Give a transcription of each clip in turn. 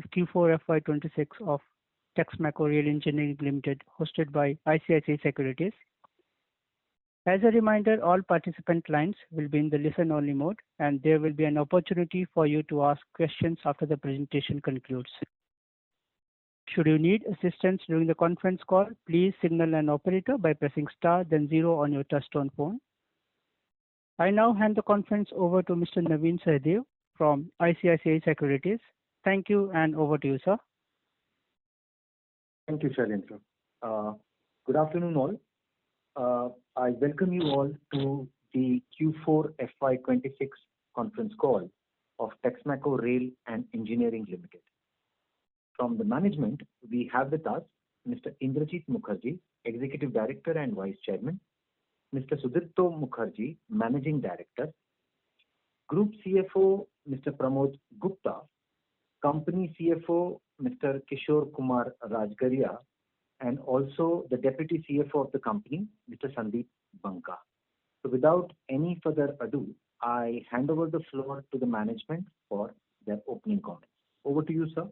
Q4 FY26 of Texmaco Rail Engineering Limited, hosted by ICICI Securities. As a reminder, all participant lines will be in the listen-only mode, and there will be an opportunity for you to ask questions after the presentation concludes. Should you need assistance during the conference call, please signal an operator by pressing star then 0 on your touchtone phone. I now hand the conference over to Mr. Naveen Sahdev from ICICI Securities. Thank you, and over to you, sir. Thank you, Shailendra. Good afternoon, all. I welcome you all to the Q4 FY26 conference call of Texmaco Rail and Engineering Limited. From the management, we have with us Mr. Indrajit Mukherjee, Executive Director and Vice Chairman, Mr. Sudipto Mukherjee, Managing Director, Group CFO, Mr. Pramod Gupta, Company CFO, Mr. Kishore Kumar Rajgaria, and also the Deputy CFO of the company, Mr. Sandeep Banka. So without any further ado, I hand over the floor to the management for their opening comments. Over to you, sir.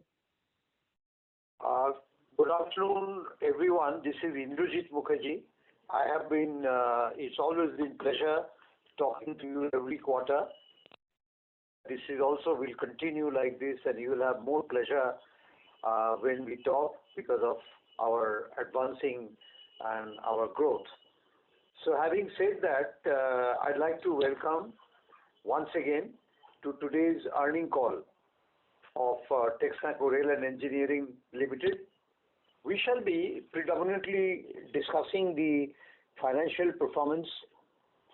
Good afternoon, everyone. This is Indrajit Mukherjee. It's always been pleasure talking to you every quarter. This is also will continue like this, and you will have more pleasure when we talk because of our advancing and our growth. So having said that, I'd like to welcome once again to today's earning call of Texmaco Rail and Engineering Limited. We shall be predominantly discussing the financial performance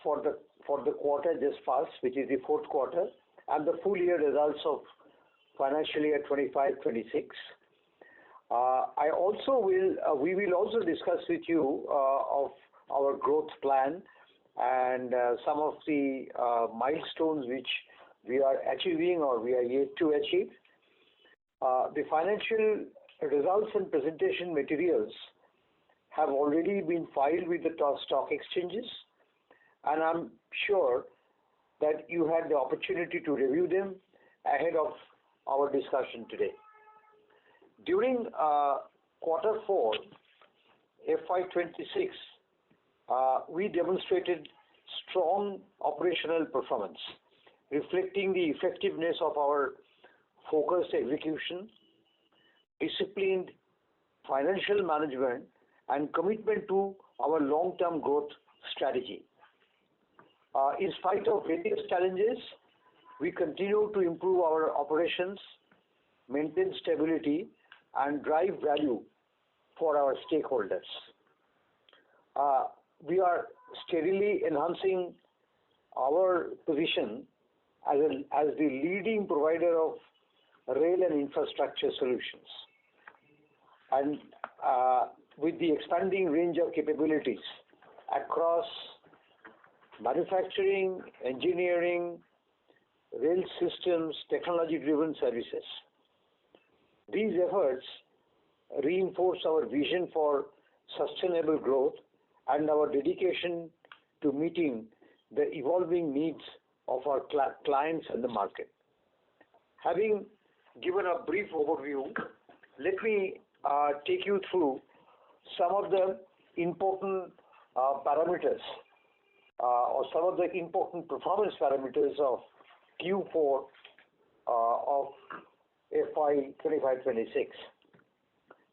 for the quarter just passed, which is the fourth quarter, and the full year results of financial year 25-26. We will also discuss with you of our growth plan and some of the milestones which we are achieving or we are yet to achieve. The financial results and presentation materials have already been filed with the stock exchanges, and I'm sure that you had the opportunity to review them ahead of our discussion today. During quarter 4, FY26, we demonstrated strong operational performance, reflecting the effectiveness of our focused execution, disciplined financial management, and commitment to our long-term growth strategy. In spite of various challenges, we continue to improve our operations, maintain stability, and drive value for our stakeholders. We are steadily enhancing our position as the leading provider of rail and infrastructure solutions. And with the expanding range of capabilities across manufacturing, engineering, rail systems, technology-driven services. These efforts reinforce our vision for sustainable growth and our dedication to meeting the evolving needs of our clients and the market. Having given a brief overview, let me take you through some of the important parameters or some of the important performance parameters of Q4 of FY25-26.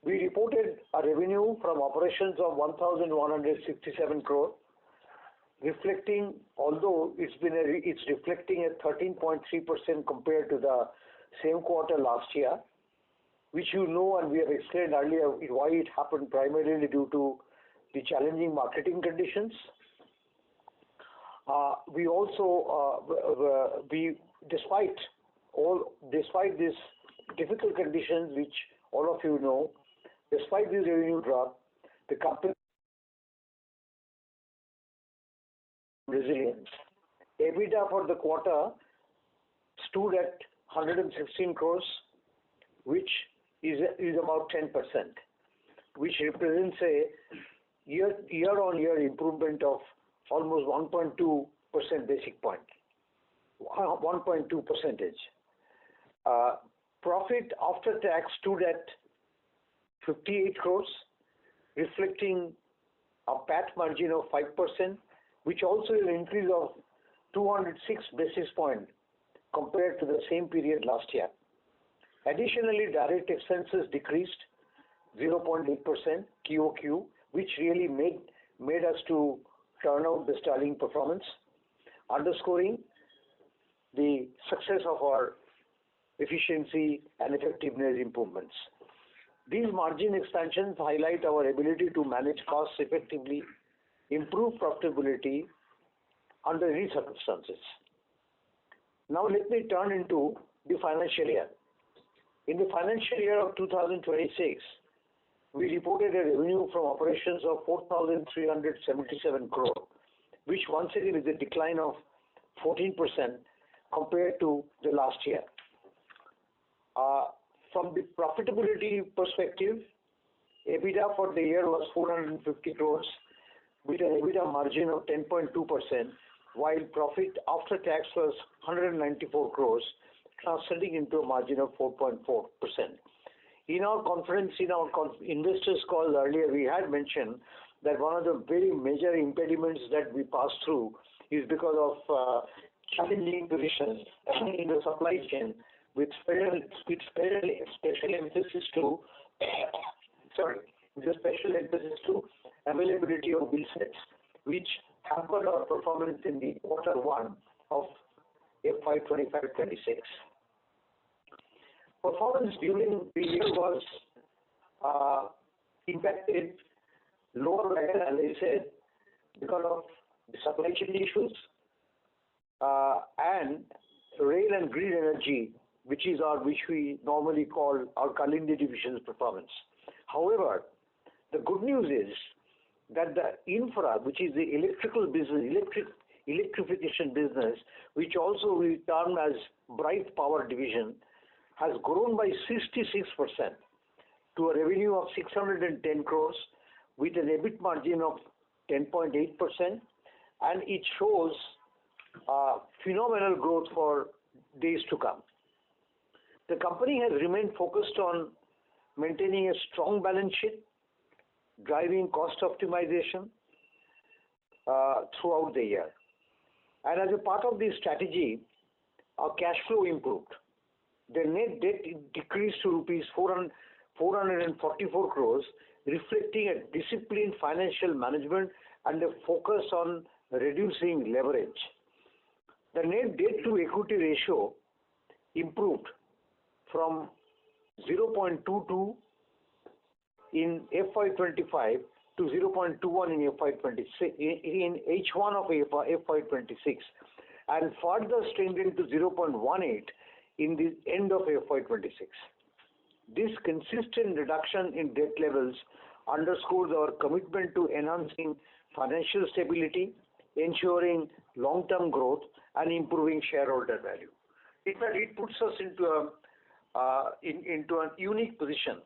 We reported a revenue from operations of 1,167 crore, reflecting, although it's reflecting a 13.3% compared to the same quarter last year, which you know and we have explained earlier why it happened primarily due to the challenging marketing conditions. Despite these difficult conditions, which all of you know, despite this revenue drop, the company resilience. EBITDA for the quarter stood at 116 crores, which is about 10%, which represents a year-on-year improvement of almost 1.2 basic point, 1.2%. Profit after tax stood at 58 crores, reflecting a PAT margin of 5%, which also is an increase of 206 basis points compared to the same period last year. Additionally, direct expenses decreased 0.8% QOQ, which really made us to turn out the sterling performance, underscoring the success of our efficiency and effectiveness improvements. These margin expansions highlight our ability to manage costs effectively, improve profitability under any circumstances. Now let me turn into the financial year. In the financial year of 2026, we reported a revenue from operations of 4,377 crore, which once again is a decline of 14% compared to the last year. From the profitability perspective, EBITDA for the year was 450 crores with an EBITDA margin of 10.2%, while profit after tax was 194 crores, translating into a margin of 4.4%. In our investors call earlier, we had mentioned that one of the very major impediments that we pass through is because of challenging positions in the supply chain with special emphasis to availability of wheel sets, which hampered our performance in the quarter one of FY25-26. Performance during the year was impacted lower level, as I said, because of the supply chain issues and rail and grid energy, which we normally call our Kalindi division's performance. However, the good news is that the infra, which is the electrical business, electrification business, which also we term as Bright Power division, has grown by 66% to a revenue of 610 crores with an EBIT margin of 10.8%, and it shows phenomenal growth for days to come. The company has remained focused on maintaining a strong balance sheet, driving cost optimization throughout the year. And as a part of this strategy, our cash flow improved. The net debt decreased to rupees 444 crores, reflecting a disciplined financial management and a focus on reducing leverage. The net debt to equity ratio improved from 0.22 in FY25 to 0.21 in FY26 in H1 of FY26, and further strengthened to 0.18 in the end of FY26. This consistent reduction in debt levels underscores our commitment to enhancing financial stability, ensuring long-term growth, and improving shareholder value. In fact, it puts us into a unique position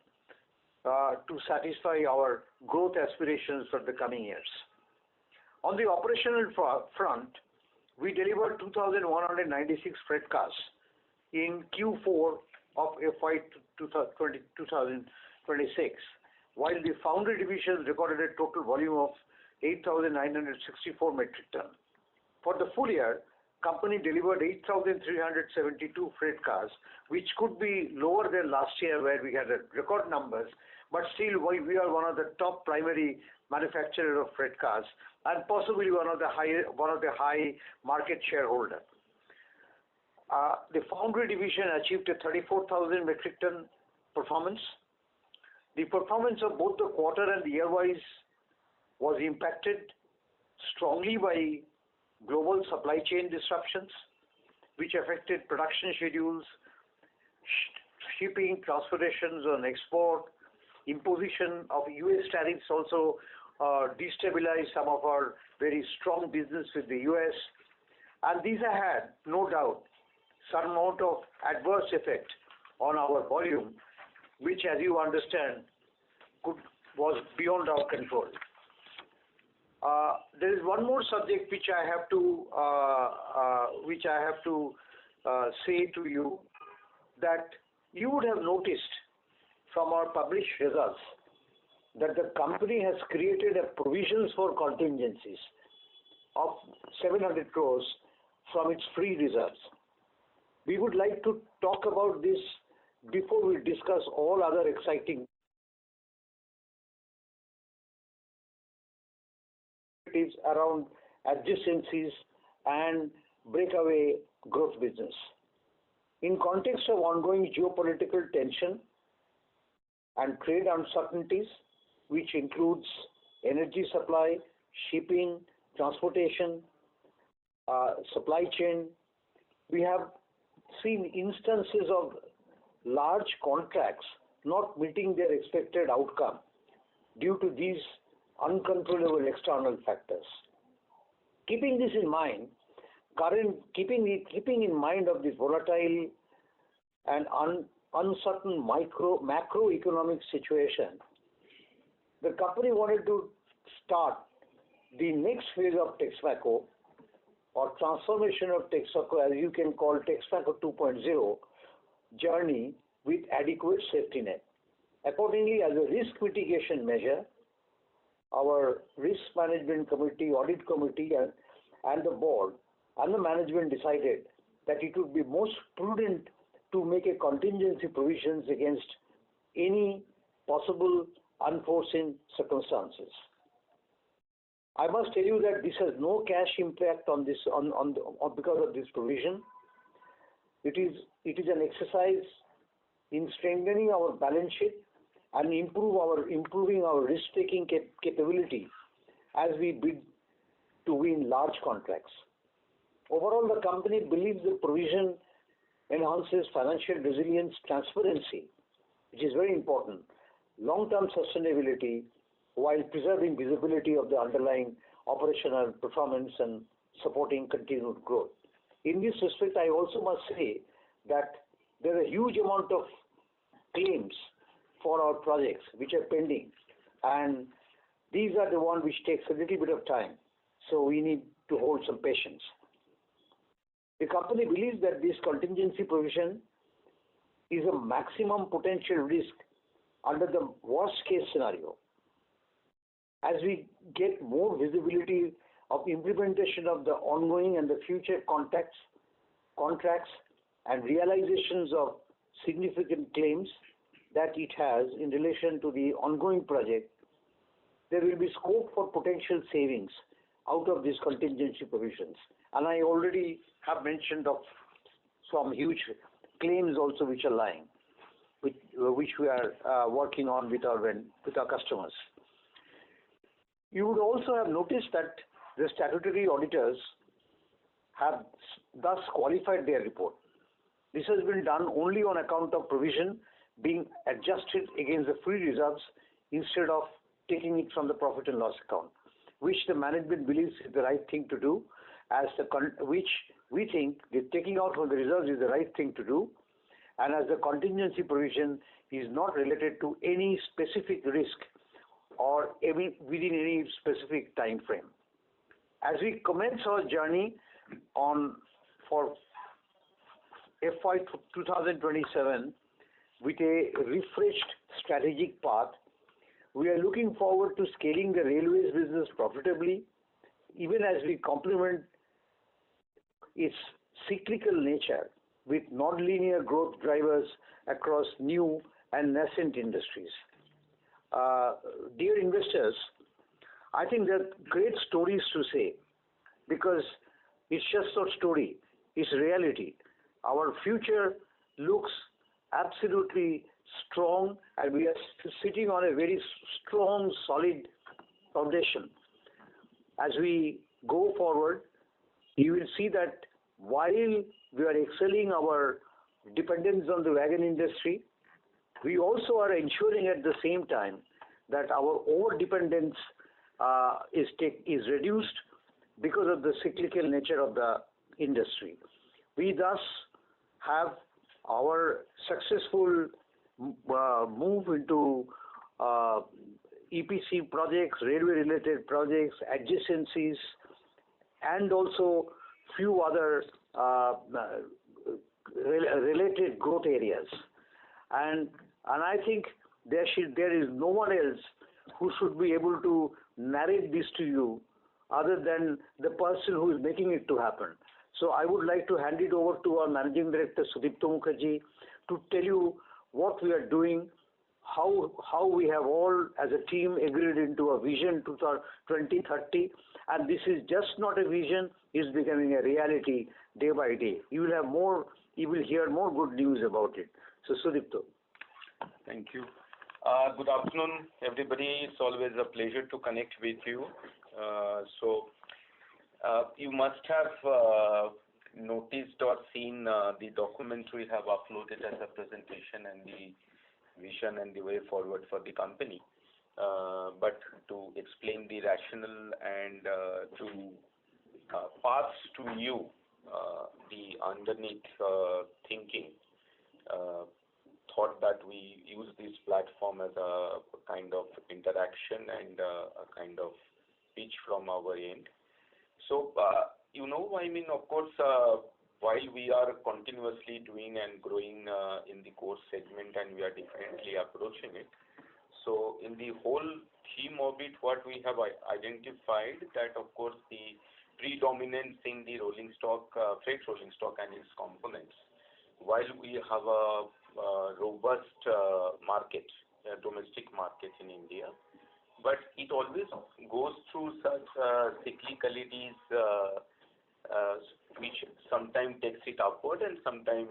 to satisfy our growth aspirations for the coming years. On the operational front, we delivered 2,196 freight cars in Q4 of FY 2026, while the foundry division recorded a total volume of 8,964 metric ton. For the full year, company delivered 8,372 freight cars, which could be lower than last year where we had record numbers, but still we are one of the top primary manufacturer of freight cars and possibly one of the high market shareholder. The foundry division achieved a 34,000 metric ton performance. The performance of both the quarter and the year-wise was impacted strongly by global supply chain disruptions, which affected production schedules, shipping, transportations on export, imposition of US tariffs also destabilized some of our very strong business with the US, and these have had, no doubt, some amount of adverse effect on our volume, which, as you understand, was beyond our control. There is one more subject which I have to say to you, that You would have noticed from our published results that the company has created a provisions for contingencies of 700 crores from its free reserves. We would like to talk about this before we discuss all other exciting initiatives around adjacencies and breakaway growth business. In context of ongoing geopolitical tension and trade uncertainties, which includes energy supply, shipping, transportation, supply chain, we have seen instances of large contracts not meeting their expected outcome due to these uncontrollable external factors. Keeping this in mind, keeping in mind of this volatile and uncertain macroeconomic situation, the company wanted to start the next phase of Texmaco, or transformation of Texmaco, as you can call Texmaco 2.0 journey, with adequate safety net. Accordingly, as a risk mitigation measure, our risk management committee, audit committee, and the board and the management decided that it would be most prudent to make a contingency provisions against any possible unforeseen circumstances. I must tell you that this has no cash impact on this because of this provision. It is an exercise in strengthening our balance sheet and improving our risk-taking capability as we bid to win large contracts. Overall, the company believes the provision enhances financial resilience, transparency, which is very important, long-term sustainability, while preserving visibility of the underlying operational performance and supporting continued growth. In this respect, I also must say that there are a huge amount of claims for our projects which are pending, and these are the ones which takes a little bit of time, so we need to hold some patience. The company believes that this contingency provision is a maximum potential risk under the worst case scenario. As we get more visibility of implementation of the ongoing and the future contracts and realizations of significant claims that it has in relation to the ongoing project, there will be scope for potential savings out of these contingency provisions. And I already have mentioned of some huge claims also which are lying, which we are working on with our customers. You would also have noticed that the statutory auditors have thus qualified their report. This has been done only on account of provision being adjusted against the free reserves instead of taking it from the profit and loss account, which the management believes is the right thing to do, which we think the taking out from the reserves is the right thing to do, and as the contingency provision is not related to any specific risk or within any specific time frame. As we commence our journey for FY 2027 with a refreshed strategic path, we are looking forward to scaling the railways business profitably, even as we complement its cyclical nature with non-linear growth drivers across new and nascent industries. Dear investors, I think there are great stories to say, because it's just not story, it's reality. Our future looks absolutely strong, and we are sitting on a very strong, solid foundation. As we go forward, you will see that while we are excelling our dependence on the wagon industry, we also are ensuring at the same time that our over-dependence is reduced because of the cyclical nature of the industry. We thus have our successful move into EPC projects, railway-related projects, adjacencies, and also few other related growth areas. and I think there is no one else who should be able to narrate this to you other than the person who is making it to happen. So I would like to hand it over to our Managing Director, Sudipto Mukherjee, to tell you what we are doing, how we have all as a team agreed into a vision to 2030, and this is just not a vision, it's becoming a reality day by day. You will hear more good news about it. So Sudipto. Thank you. Good afternoon, everybody. It's always a pleasure to connect with you. You must have noticed or seen the document we have uploaded as a presentation and the vision and the way forward for the company. But to explain the rationale and to pass to you the underneath thinking, thought that we use this platform as a kind of interaction and a kind of pitch from our end. So, of course, while we are continuously doing and growing in the core segment and we are differently approaching it, so in the whole theme of it, what we have identified that, of course, the predominance in the rolling stock, freight rolling stock and its components, while we have a robust market, domestic market in India, but it always goes through such cyclicalities which sometimes takes it upward and sometimes,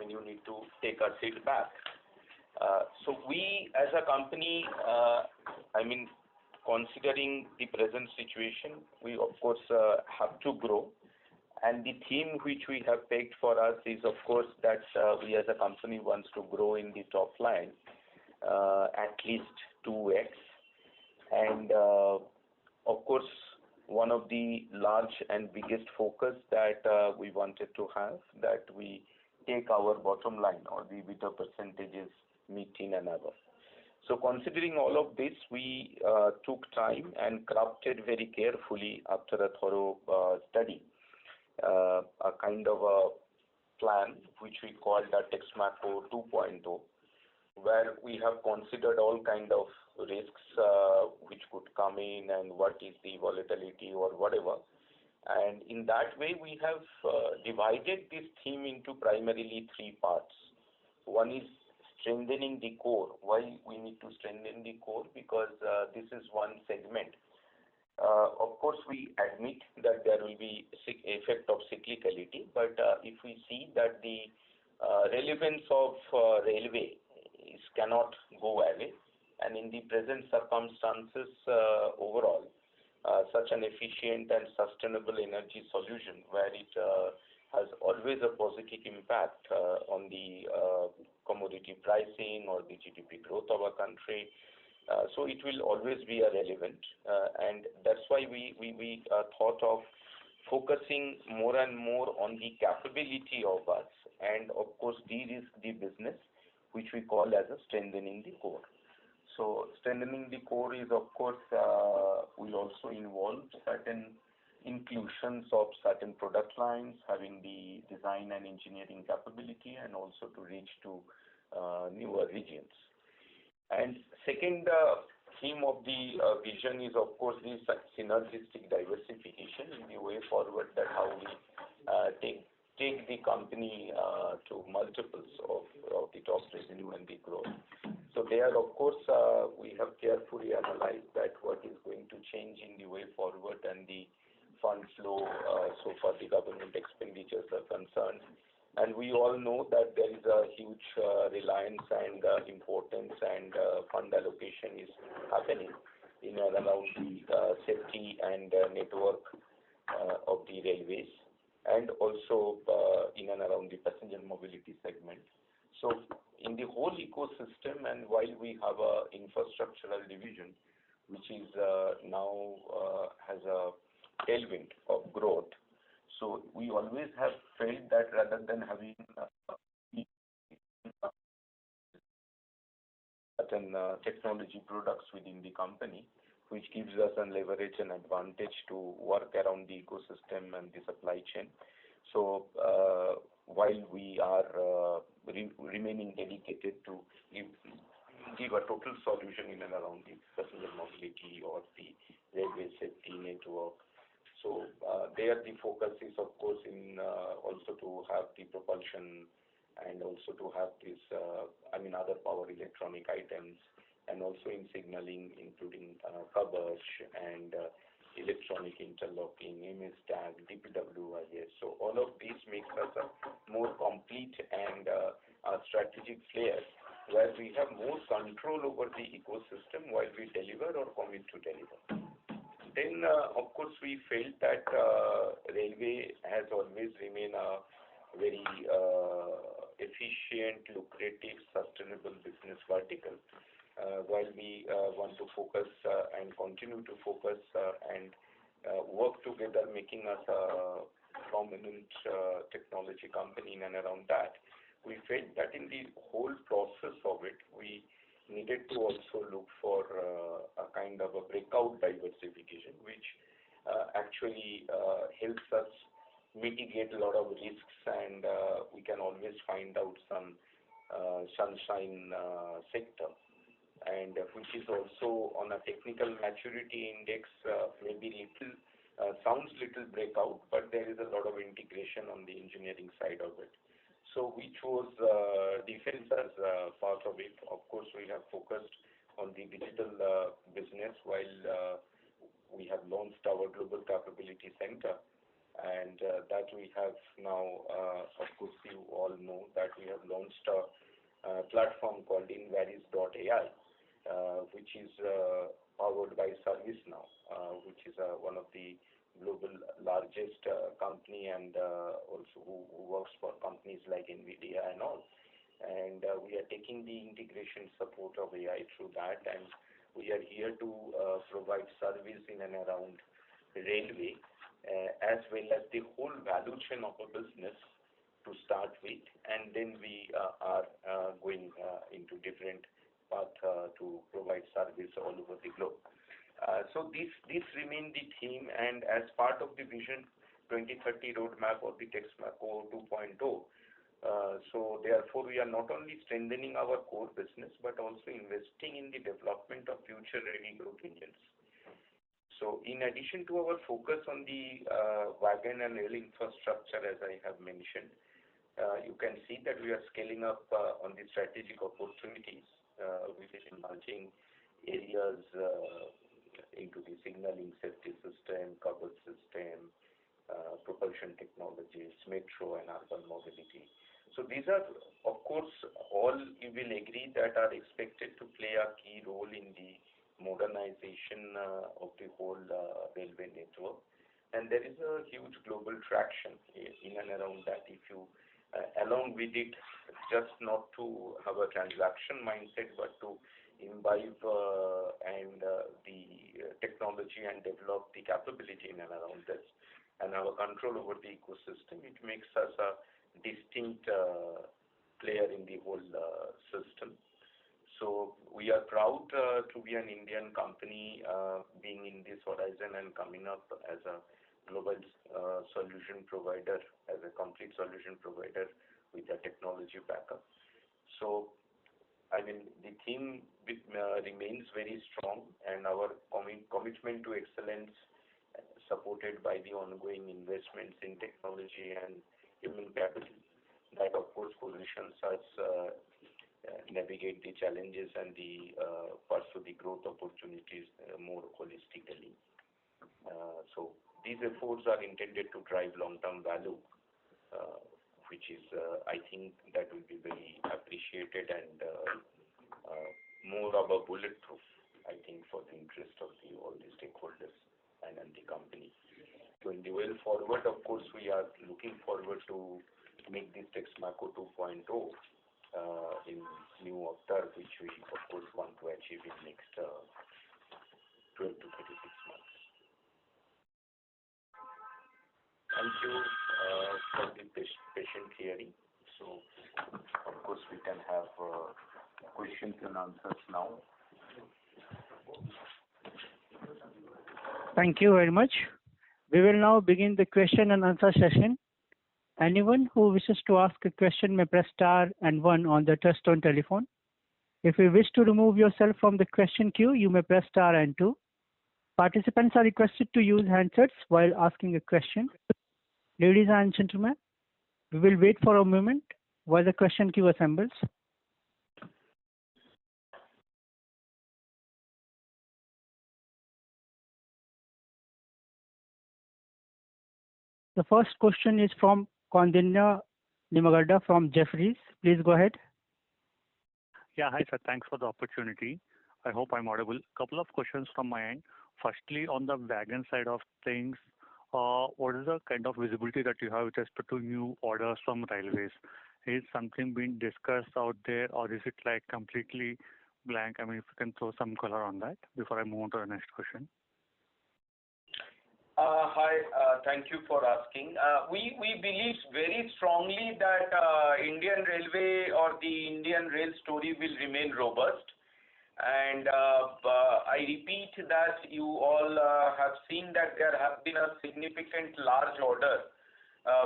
you need to take a seat back. So we as a company, considering the present situation, we of course have to grow. And the theme which we have picked for us is, of course, that we as a company wants to grow in the top line at least 2x. And of course, one of the large and biggest focus that we wanted to have, that we take our bottom line or the EBITDA percentages mid-teen and above. So considering all of this, we took time and crafted very carefully after a thorough study a kind of a plan which we called the Texmaco 2.0, where we have considered all kind of risks which could come in and what is the volatility or whatever. And in that way, we have divided this theme into primarily three parts. One is strengthening the core. Why we need to strengthen the core? Because this is one segment. Of course, we admit that there will be effect of cyclicality, but if we see that the relevance of railway cannot go away, and in the present circumstances overall, such an efficient and sustainable energy solution where it has always a positive impact on the commodity pricing or the GDP growth of our country. So it will always be relevant, and that's why we thought of focusing more and more on the capability of us, and of course de-risk the business, which we call as a strengthening the core. So strengthening the core is, of course, will also involve certain inclusions of certain product lines, having the design and engineering capability, and also to reach to newer regions. And second theme of the vision is, of course, the synergistic diversification in the way forward, that how we take the company to multiples of the top revenue and the growth. So there, of course, we have carefully analyzed that what is going to change in the way forward and the fund flow so far the government expenditures are concerned. And we all know that there is a huge reliance and importance and fund allocation is happening in and around the safety and network of the railways, and also in and around the passenger mobility segment. So in the whole ecosystem, and while we have a infrastructural division, which is now has a tailwind of growth, so we always have felt that rather than having certain technology products within the company, which gives us a leverage and advantage to work around the ecosystem and the supply chain. So while we are remaining dedicated to give a total solution in and around the passenger mobility or the railway safety network. So there the focus is of course in also to have the propulsion and also to have this other power electronic items, and also in signaling including coverage and electronic interlocking, MS tag, DPWIS. So all of these makes us a more complete and a strategic player where we have more control over the ecosystem while we deliver or commit to deliver. Then, of course, we felt that railway has always remained a very efficient, lucrative, sustainable business vertical. While we want to focus and continue to focus and work together, making us a prominent technology company in and around that, we felt that in the whole process of it, we needed to also look for a kind of a breakout diversification, which actually helps us mitigate a lot of risks, and we can always find out some sunshine sector, and which is also on a technical maturity index, maybe little sounds little breakout, but there is a lot of integration on the engineering side of it. So which was defense as part of it. Of course, we have focused on the digital business while we have launched our Global Capability Center, and that we have now, of course, you all know that we have launched a platform called Invaris.ai, which is powered by ServiceNow, which is one of the global largest company, and also who works for companies like NVIDIA and all. And we are taking the integration support of AI through that, and we are here to provide service in and around railway, as well as the whole value chain of a business to start with, and then we are going into different path to provide service all over the globe. So this remain the theme, and as part of the Vision 2030 roadmap of the Texmaco 2.0, so therefore we are not only strengthening our core business but also investing in the development of future-ready growth engines. So in addition to our focus on the wagon and rail infrastructure, as I have mentioned, you can see that we are scaling up on the strategic opportunities with emerging areas into the signaling safety system, coverage system, propulsion technologies, metro and urban mobility. So these are, of course, all you will agree that are expected to play a key role in the modernization of the whole railway network. And there is a huge global traction in and around that. If you, along with it, just not to have a transaction mindset, but to imbibe and the technology and develop the capability in and around this, and have a control over the ecosystem, it makes us a distinct player in the whole system. So we are proud to be an Indian company being in this horizon and coming up as a global solution provider, as a complete solution provider with a technology backup. So I mean, the theme remains very strong, and our commitment to excellence, supported by the ongoing investments in technology and human capital, that of course positions us navigate the challenges and the pursue the growth opportunities more holistically. So these efforts are intended to drive long-term value, which is, I think, that will be very appreciated and more of a bulletproof, I think, for the interest of all the stakeholders and the company. So in the way forward, of course, we are looking forward to make this Texmaco 2.0 in new octave, which we, of course, want to achieve in next 12 to 36 months. Thank you for the patient hearing. So, of course, we can have questions and answers now. Thank you very much. We will now begin the question and answer session. Anyone who wishes to ask a question may press star and one on the touchtone telephone. If you wish to remove yourself from the question queue, you may press star and two. Participants are requested to use handsets while asking a question. Ladies and gentlemen, we will wait for a moment while the question queue assembles. The first question is from Kondina Nimagarda from Jefferies. Please go ahead. Yeah, hi sir. Thanks for the opportunity. I hope I'm audible. Couple of questions from my end. Firstly, on the wagon side of things, what is the kind of visibility that you have with respect to new orders from railways? Is something being discussed out there, or is it like completely blank? I mean, if you can throw some color on that before I move on to the next question. Hi, thank you for asking. We believe very strongly that Indian Railway or the Indian rail story will remain robust. And I repeat that you all have seen that there have been a significant large order.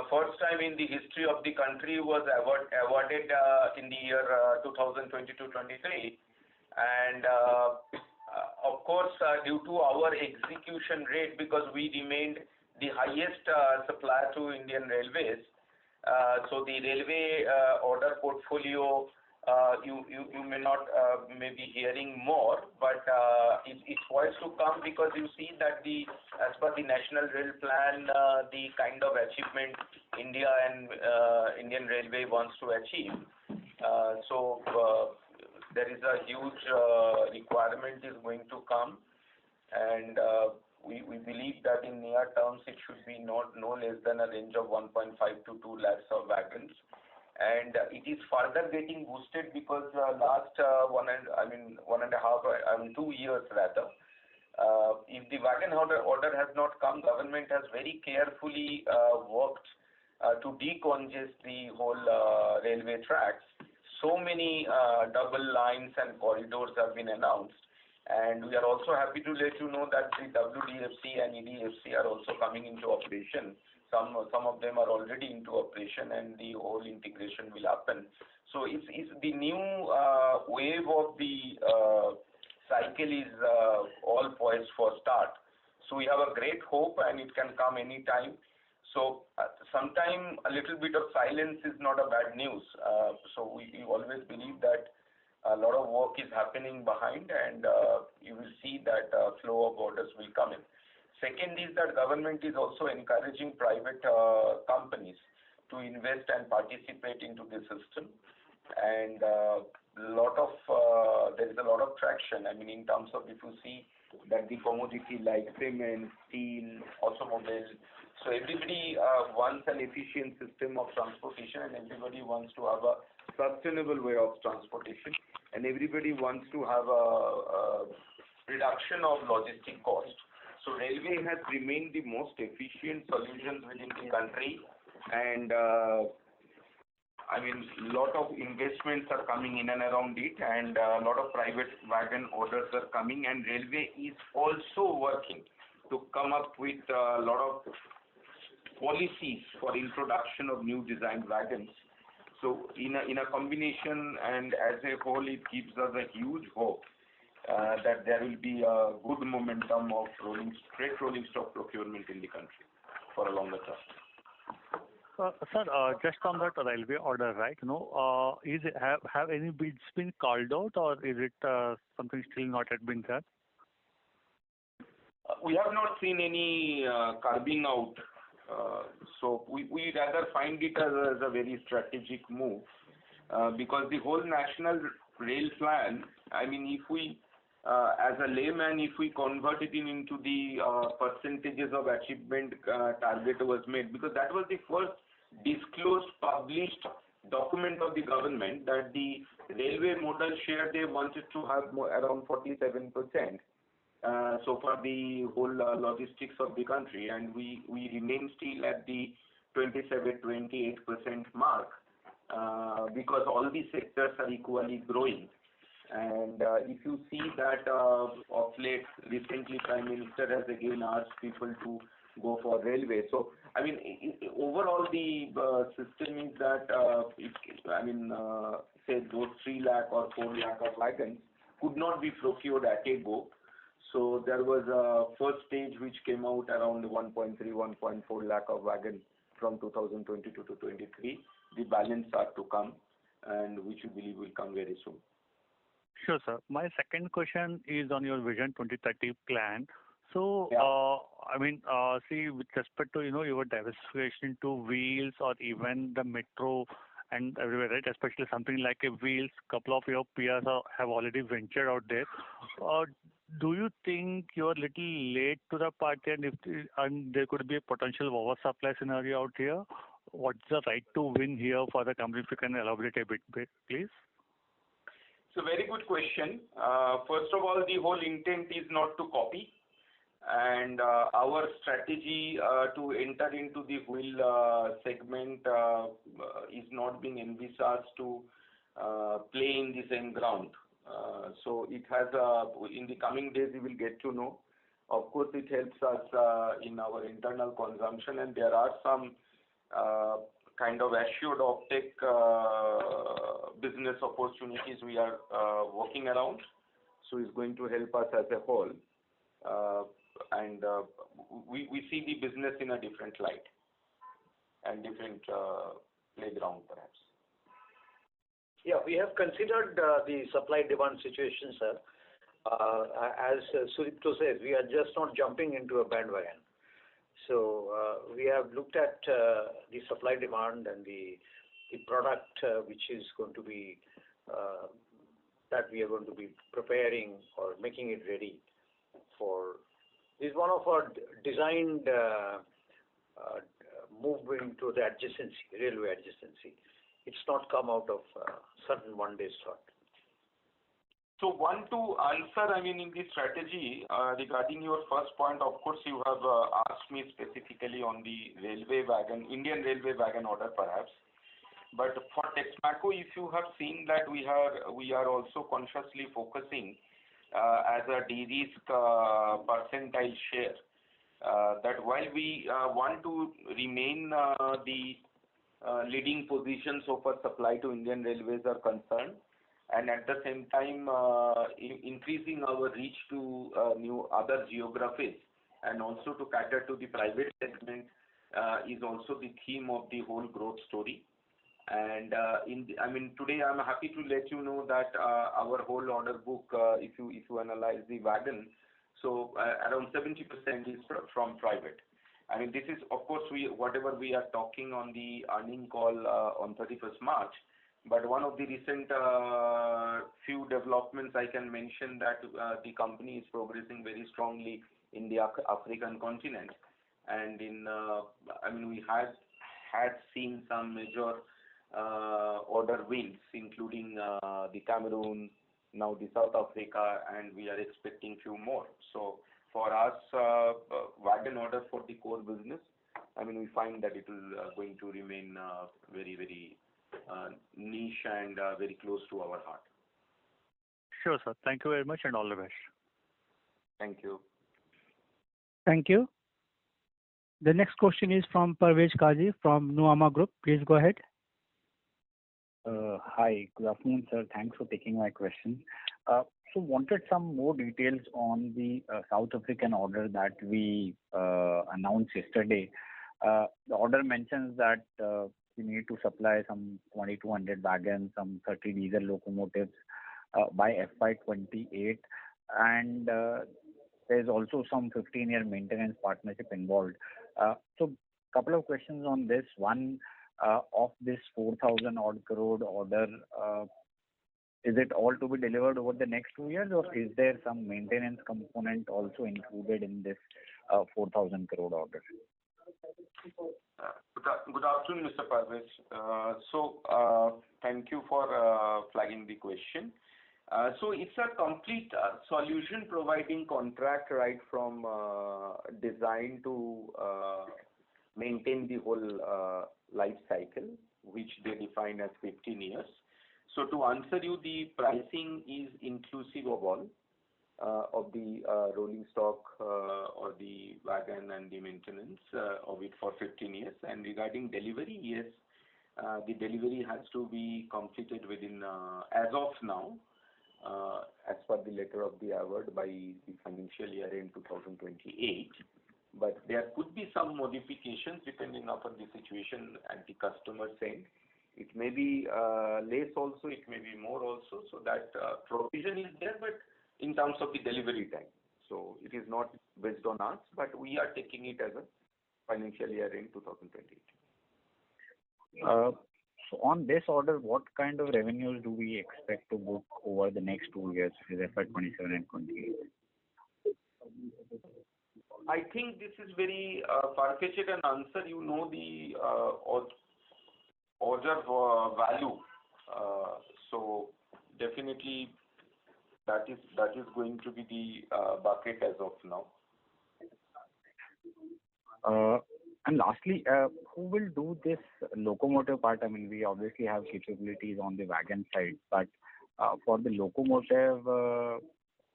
First time in the history of the country was awarded in the year 2022-23. And of course, due to our execution rate, because we remained the highest supplier to Indian Railways, so the railway order portfolio, you may not may be hearing more, but it's poised to come, because you see that as per the National Rail Plan, the kind of achievement India and Indian Railway wants to achieve. There is a huge requirement is going to come, and we believe that in near terms it should be no less than a range of 1.5 to 2 lakhs of wagons. And it is further getting boosted because last 2 years rather, if the wagon order has not come, government has very carefully worked to decongest the whole railway tracks. So many double lines and corridors have been announced, and we are also happy to let you know that the WDFC and EDFC are also coming into operation. Some of them are already into operation, and the whole integration will happen. So it's the new wave of the cycle is all poised for start. So we have a great hope, and it can come anytime. So sometime a little bit of silence is not a bad news. So we always believe that a lot of work is happening behind, and you will see that flow of orders will come in. Second is that government is also encouraging private companies to invest and participate into the system, and there is a lot of traction. I mean, in terms of, if you see that the commodity like cement, steel, automobiles, so everybody wants an efficient system of transportation, and everybody wants to have a sustainable way of transportation, and everybody wants to have a reduction of logistic cost. So railway has remained the most efficient solutions within the country, and I mean, lot of investments are coming in and around it, and a lot of private wagon orders are coming, and railway is also working to come up with a lot of policies for introduction of new designed wagons. So in a combination, and as a whole, it gives us a huge hope that there will be a good momentum of freight rolling stock procurement in the country for a longer term. Sir, just on that railway order, right? Have any bids been called out, or is it something still not yet been done? We have not seen any carving out. So we rather find it as a very strategic move, because the whole National Rail Plan, I mean, if we, as a layman, if we convert it into the percentages of achievement target was made, because that was the first disclosed, published document of the government, that the railway modal share they wanted to have around 47%. So for the whole logistics of the country, and we remain still at the 27-28% mark, because all these sectors are equally growing. And if you see that of late, recently Prime Minister has again asked people to go for railway. So, I mean, overall the system is that, say those 3 lakh or 4 lakh of wagons could not be procured at a go. So there was a first stage which came out around 1.3, 1.4 lakh of wagons from 2022 to 23. The balance are to come, and which we believe will come very soon. Sure, sir. My second question is on your Vision 2030 plan. So, Yeah. see, with respect to, your diversification to wheels or even the metro and everywhere, right? Especially something like a wheels, couple of your peers have already ventured out there. Do you think you're a little late to the party, and there could be a potential oversupply scenario out here? What's the right to win here for the company? If you can elaborate a bit, please. So very good question. First of all, the whole intent is not to copy, and our strategy to enter into the wheel segment is not being envisaged to play in the same ground. So it has in the coming days you will get to know. Of course, it helps us in our internal consumption, and there are some kind of assured offtake business opportunities we are working around. So it's going to help us as a whole, and we see the business in a different light and different playground perhaps. Yeah, we have considered the supply-demand situation, sir. As Sudipto says, we are just not jumping into a bandwagon. So we have looked at the supply-demand and the product which is going to be that we are going to be preparing or making it ready for. This is one of our designed movement to the adjacency, railway adjacency. It's not come out of certain one-day thought. So one to answer, in the strategy regarding your first point, of course, you have asked me specifically on the railway wagon, Indian railway wagon order perhaps. But for Texmaco, if you have seen that we are also consciously focusing as a de-risk percentile share, that while we want to remain the leading position so far supply to Indian Railways are concerned, and at the same time increasing our reach to new other geographies and also to cater to the private segment is also the theme of the whole growth story. And today I'm happy to let you know that our whole order book, if you analyze the wagon, so around 70% is from private. This is, of course, whatever we are talking on the earning call on 31st March. But one of the recent few developments I can mention that the company is progressing very strongly in the African continent, and we had seen some major order wins, including the Cameroon, now the South Africa, and we are expecting few more. So for us, wagon order for the core business, we find that it will going to remain very, very niche and very close to our heart. Sure, sir. Thank you very much, and all the best. Thank you. Thank you. The next question is from Parvez Qazi from Nuama Group. Please go ahead. Hi, good afternoon, sir. Thanks for taking my question. So wanted some more details on the South African order that we announced yesterday. The order mentions that we need to supply some 2,200 wagons, some 30 diesel locomotives by FY28, and there's also some 15-year maintenance partnership involved. So couple of questions on this. One, of this 4,000 odd crore order, is it all to be delivered over the next 2 years, or is there some maintenance component also included in this 4,000 crore order? Good afternoon, Mr. Parvez. Thank you for flagging the question. So it's a complete solution providing contract right from design to maintain the whole life cycle, which they define as 15 years. So to answer you, the pricing is inclusive of all. of the rolling stock or the wagon and the maintenance of it for 15 years. And regarding delivery, yes, the delivery has to be completed within, as of now, as per the letter of the award by the financial year in 2028. But there could be some modifications depending upon the situation at the customer's end. It may be less also, it may be more also, so that provision is there, but in terms of the delivery time. So it is not based on us, but we are taking it as a financial year in 2028. So on this order, what kind of revenues do we expect to book over the next 2 years, which is FY27 and 28? I think this is very far-fetched an answer. You know the order value. So definitely that is going to be the bucket as of now. And lastly, who will do this locomotive part? I mean, we obviously have capabilities on the wagon side, but for the locomotive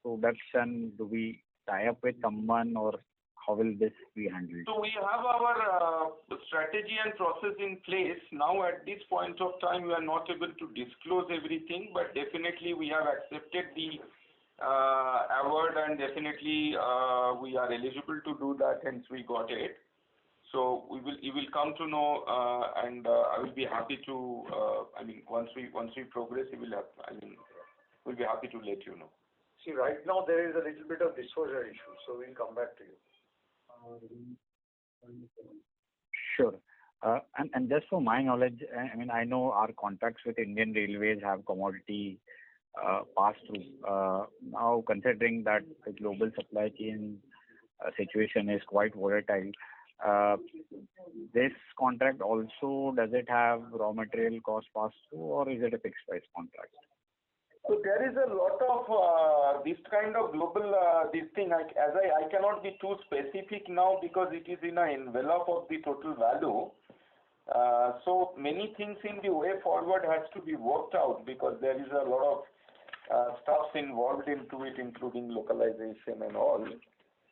production, do we tie up with someone, or how will this be handled? So we have our strategy and process in place. Now at this point of time, we are not able to disclose everything, but definitely we have accepted the award, and definitely we are eligible to do that, hence we got it. So you will come to know, and I will be happy to. Once we progress, we'll be happy to let you know. See, right now there is a little bit of disclosure issue, so we'll come back to you. Sure. And just for my knowledge, I know our contracts with Indian Railways have commodity pass-through. Now, considering that the global supply chain situation is quite volatile, this contract also, does it have raw material cost pass-through, or is it a fixed price contract? So there is a lot of this kind of global this thing. I cannot be too specific now because it is in an envelope of the total value. So many things in the way forward has to be worked out because there is a lot of stuff involved into it, including localization and all.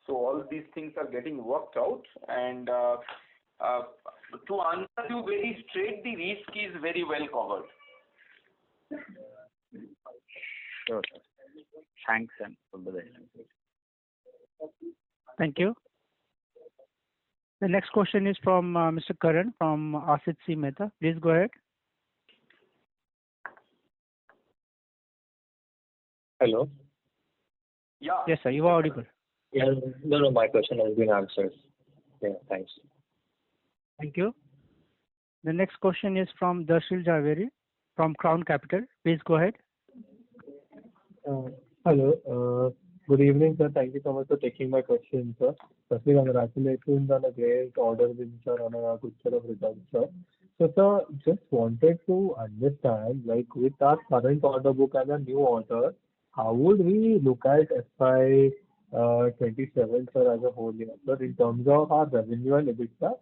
So all these things are getting worked out, and to answer you very straight, the risk is very well covered. Sure. Thanks, and all the best. Thank you. The next question is from Mr. Karan from Asit C. Mehta. Please go ahead. Hello. Yeah. Yes, sir. You are audible. Yeah. No, my question has been answered. Yeah, thanks. Thank you. The next question is from Darshil Javeri from Crown Capital. Please go ahead. Hello. Good evening, sir. Thank you so much for taking my question, sir. Firstly, congratulations on a great order win, sir, on a good set of results, sir. So, sir, just wanted to understand, like with our current order book and a new order, how would we look at FY27, sir, as a whole year, sir, in terms of our revenue and EBITDA?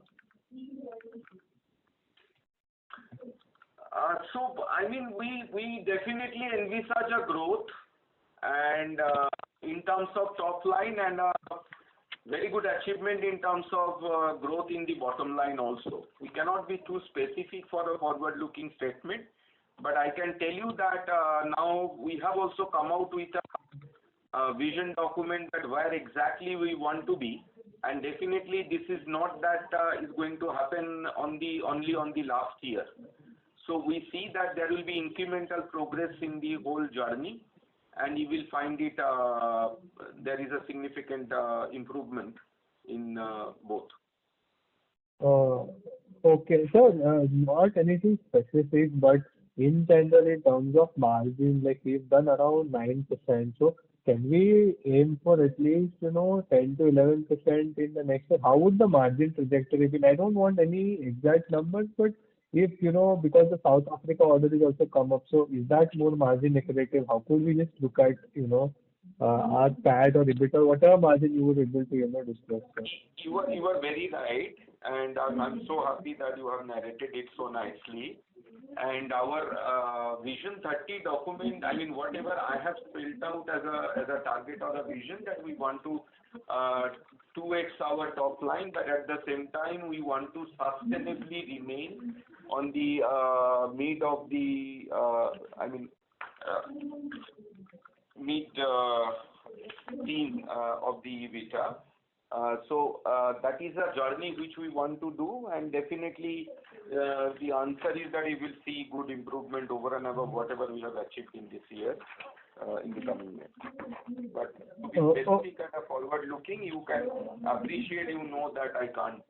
We definitely envisage a growth, and in terms of top line, and very good achievement in terms of growth in the bottom line also. We cannot be too specific for a forward-looking statement, but I can tell you that now we have also come out with a vision document that where exactly we want to be, and definitely this is not that is going to happen only on the last year. So we see that there will be incremental progress in the whole journey, and you will find it there is a significant improvement in both. Okay, sir. Not anything specific, but in general, in terms of margin, like we've done around 9%. So can we aim for at least 10 to 11% in the next year? How would the margin trajectory be? I don't want any exact numbers, but if because the South Africa order is also come up, so is that more margin accretive? How could we just look at our PAT or EBITDA, whatever margin you would able to discuss? You are very right, and I'm so happy that you have narrated it so nicely. And our Vision 30 document, I mean, whatever I have spelled out as a target or a vision, that we want to 2x our top line, but at the same time we want to sustainably remain on the mid of the mid teen of the EBITDA. So that is a journey which we want to do, and definitely the answer is that you will see good improvement over and above whatever we have achieved in this year, in the coming year. But to be specific and forward-looking, you can appreciate, you know that I can't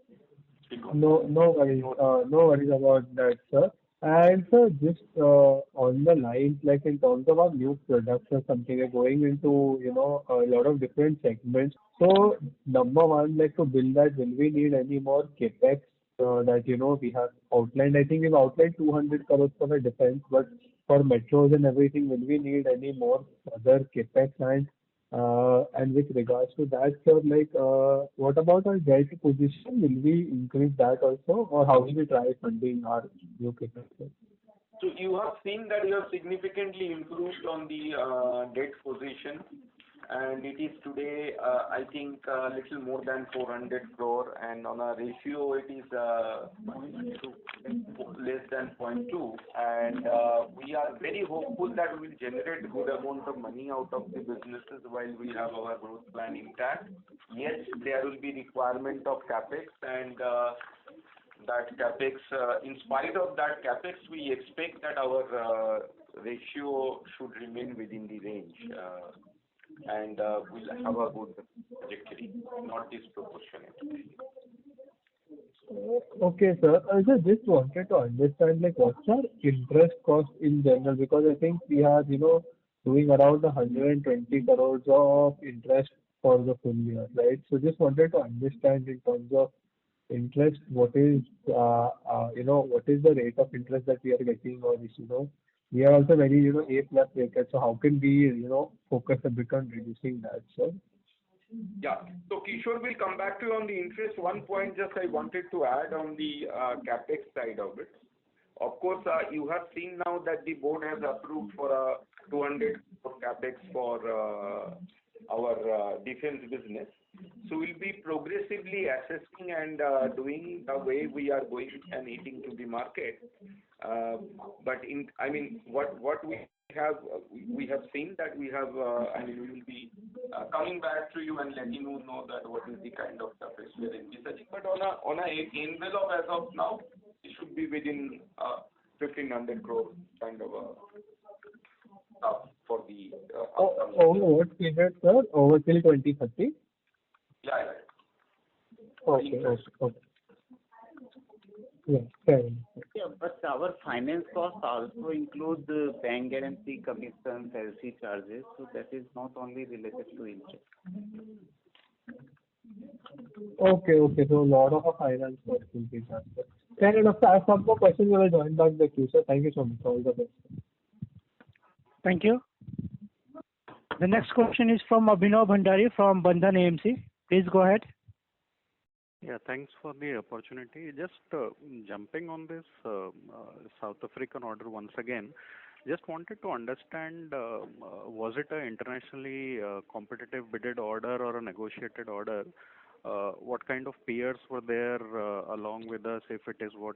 speak on. No worries. No worries about that, sir. And sir, just on the lines, like in terms of our new products or something, we're going into, a lot of different segments. So number one, like to build that, will we need any more capex that, we have outlined? I think we've outlined 200 crores for the defense, but for metros and everything, will we need any more other capex? And with regards to that, sir, like, what about our debt position? Will we increase that also, or how will we try funding our new capex? So you have seen that you have significantly improved on the debt position, and it is today, I think, little more than 400 crore, and on a ratio it is less than 0.2, and we are very hopeful that we will generate good amount of money out of the businesses while we have our growth plan intact. Yes, there will be requirement of capex, and that capex, in spite of that capex, we expect that our ratio should remain within the range, and we'll have a good trajectory, not disproportionate. Okay, sir. I just wanted to understand, like, what's our interest cost in general? Because I think we are, doing around 120 crores of interest for the full year, right? So just wanted to understand in terms of interest, what is, what is the rate of interest that we are getting on this, we are also very, A plus rated, so how can we, focus a bit on reducing that, sir? Yeah. So Kishore will come back to you on the interest. One point just I wanted to add on the capex side of it. Of course, you have seen now that the board has approved for a 200 crore capex for our defense business. So we'll be progressively assessing and doing the way we are going and eating to the market. But what we have seen that we have, we will be coming back to you and letting you know that what is the kind of capex we are envisaging. But on a envelope as of now, it should be within 1,500 crore kind of for the. Over what period, sir? Over till 2030? Yeah. Okay. Yeah, fair enough. Yeah, but our finance costs also include the bank guarantee commissions, LC charges, so that is not only related to interest. Okay. So a lot of our finance costs will be transferred. Fair enough. I have some more questions when I join back the queue, sir. Thank you so much. All the best. Thank you. The next question is from Abhinav Bhandari from Bandhan AMC. Please go ahead. Yeah, thanks for the opportunity. Just jumping on this South African order once again, just wanted to understand, was it an internationally competitive bidded order or a negotiated order? What kind of peers were there along with us, if it is what?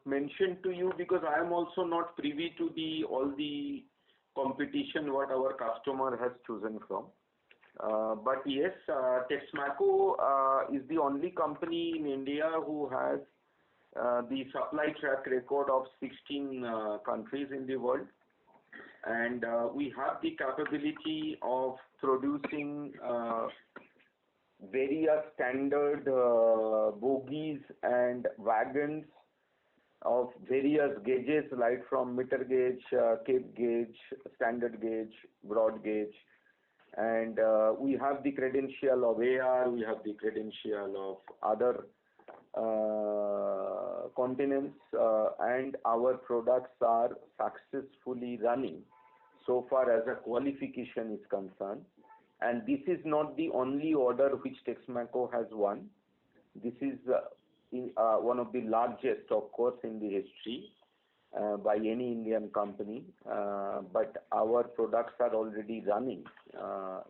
Mentioned to you, because I am also not privy to all the competition what our customer has chosen from. But yes, Texmaco is the only company in India who has the supply track record of 16 countries in the world, and we have the capability of producing various standard bogies and wagons of various gauges, like from meter gauge, cape gauge, standard gauge, broad gauge, and we have the credential of AR, we have the credential of other continents and our products are successfully running so far as a qualification is concerned. And this is not the only order which Texmaco has won. This is one of the largest, of course, in the history by any Indian company. But our products are already running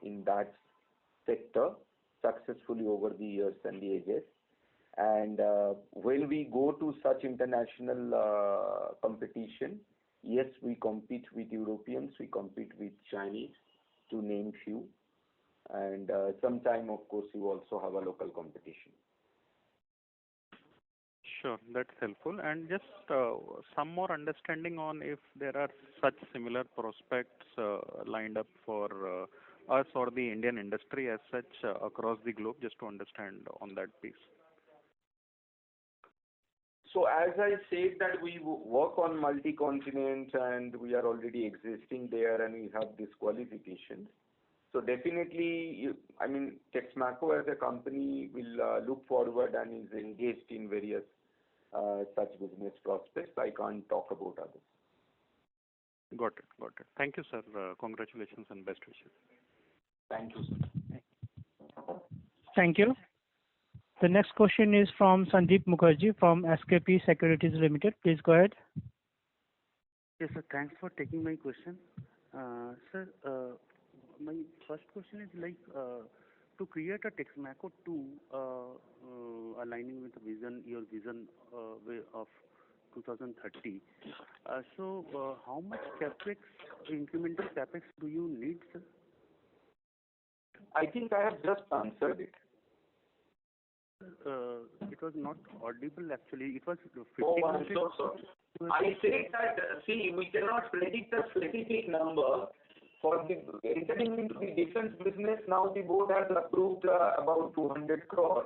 in that sector successfully over the years and the ages. And when we go to such international competition, yes, we compete with Europeans, we compete with Chinese, to name few. And sometime, of course, you also have a local competition. Sure, that's helpful. And just some more understanding on if there are such similar prospects lined up for us or the Indian industry as such across the globe, just to understand on that piece. So as I said that we work on multi-continent and we are already existing there and we have this qualification. So definitely, I mean, Texmaco as a company will look forward and is engaged in various such business prospects. I can't talk about others. Got it. Thank you, sir. Congratulations and best wishes. Thank you, sir. Thank you. The next question is from Sandeep Mukherjee from SKP Securities Limited. Please go ahead. Yes, sir. Thanks for taking my question. Sir, my first question is like to create a Texmaco 2 aligning with your vision way of 2030. So how much capex, incremental capex do you need, sir? I think I have just answered it. It was not audible actually. It was 50%. Oh, I'm so sorry. I said that, see, we cannot predict a specific number for the entering into the defense business. Now the board has approved about 200 crore.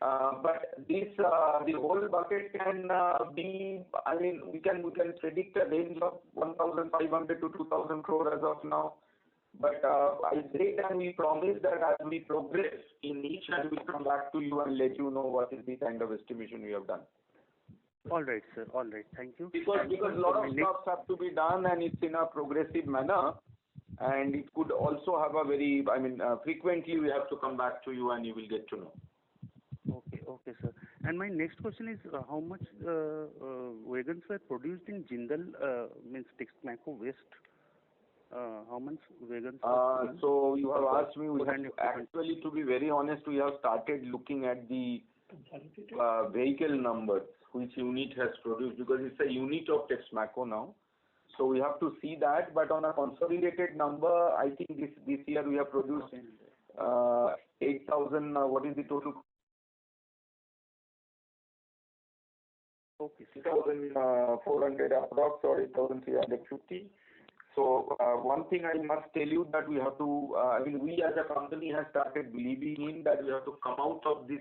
But this, the whole bucket can be, I mean, we can predict a range of 1,500 to 2,000 crore as of now. But I say that we promise that as we progress in each, and we'll come back to you and let you know what is the kind of estimation we have done. All right, sir. All right. Thank you. Because a lot of stuff have to be done and it's in a progressive manner. And it could also have a very, I mean, frequently we have to come back to you and you will get to know. Okay, sir. And my next question is how much wagons were produced in Jindal, means Texmaco West? How much wagons? So you have asked me, we have actually, to be very honest, we have started looking at the vehicle numbers, which unit has produced, because it's a unit of Texmaco now. So we have to see that, but on a consolidated number, I think this year we have produced 8,000, what is the total? Okay. 6,400 approx or 8,350. So one thing I must tell you that we have to, I mean, we as a company have started believing in that we have to come out of this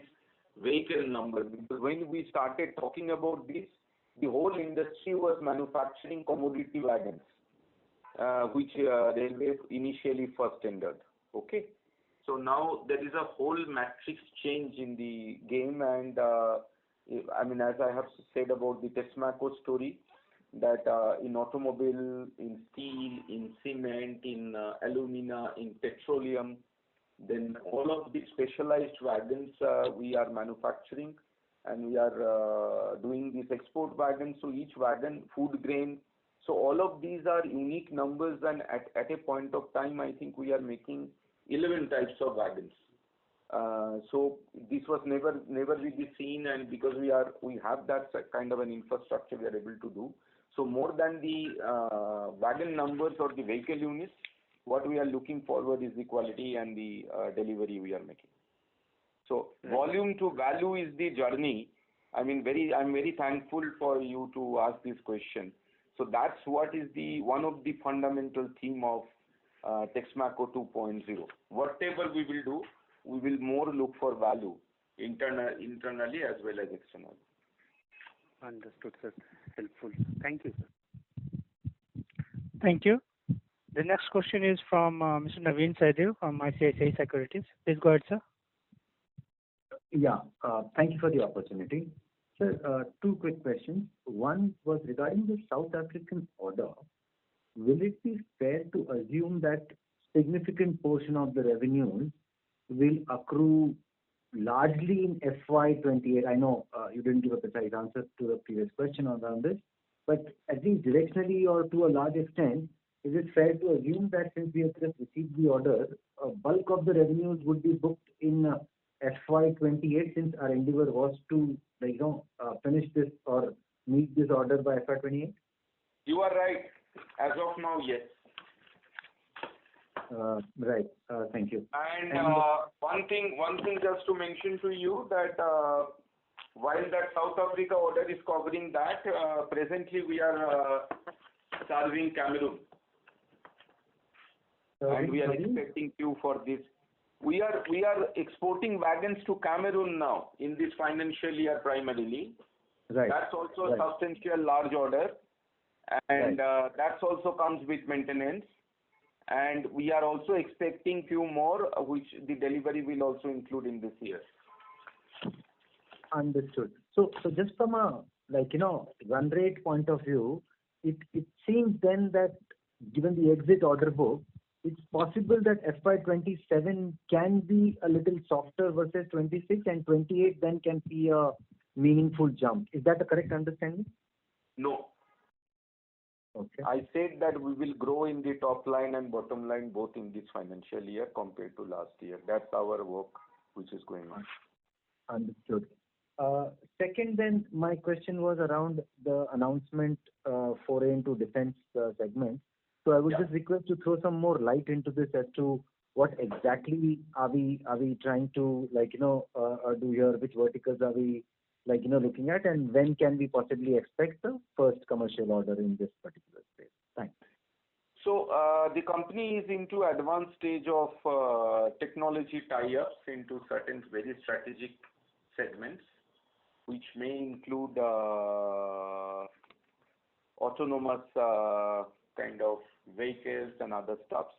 vehicle number, because when we started talking about this, the whole industry was manufacturing commodity wagons, which railway initially first tendered. Okay, so now there is a whole matrix change in the game, and I mean, as I have said about the Texmaco story, that in automobile, in steel, in cement, in alumina, in petroleum, then all of the specialized wagons we are manufacturing, and we are doing these export wagons. So each wagon, food grain. So all of these are unique numbers, and at a point of time, I think we are making 11 types of wagons. So this was never really seen, and because we have that kind of an infrastructure, we are able to do. So more than the wagon numbers or the vehicle units, what we are looking forward is the quality and the delivery we are making. So volume to value is the journey. I mean, I'm very thankful for you to ask this question. So that's what is one of the fundamental theme of Texmaco 2.0. Whatever we will do, we will more look for value internally as well as externally. Understood, sir. Helpful. Thank you, sir. Thank you. The next question is from Mr. Naveen Saidev from ICICI Securities. Please go ahead, sir. Yeah, thank you for the opportunity. Sir, two quick questions. One was regarding the South African order. Will it be fair to assume that significant portion of the revenues will accrue largely in FY28? I know you didn't give a precise answer to the previous question around this, but at least directionally or to a large extent, is it fair to assume that since we have just received the order, a bulk of the revenues would be booked in FY28, since our endeavor was to finish this or meet this order by FY28? You are right. As of now, yes. Right. Thank you. And one thing just to mention to you that while that South Africa order is covering that, presently we are serving Cameroon. And we are expecting you for this. We are exporting wagons to Cameroon now in this financial year primarily. Right. That's also a substantial large order, and that also comes with maintenance. And we are also expecting few more, which the delivery will also include in this year. Understood. So just from a run rate point of view, it seems then that given the exit order book, it's possible that FY27 can be a little softer versus 26, and 28 then can be a meaningful jump. Is that a correct understanding? No. Okay. I said that we will grow in the top line and bottom line both in this financial year compared to last year. That's our work which is going on. Understood. Second, then, my question was around the announcement foray into defense segment. So I would just request to throw some more light into this as to what exactly are we trying to do here, which verticals are we looking at, and when can we possibly expect the first commercial order in this particular space? Thanks. So the company is into advanced stage of technology tie-ups into certain very strategic segments, which may include autonomous kind of vehicles and other stuffs.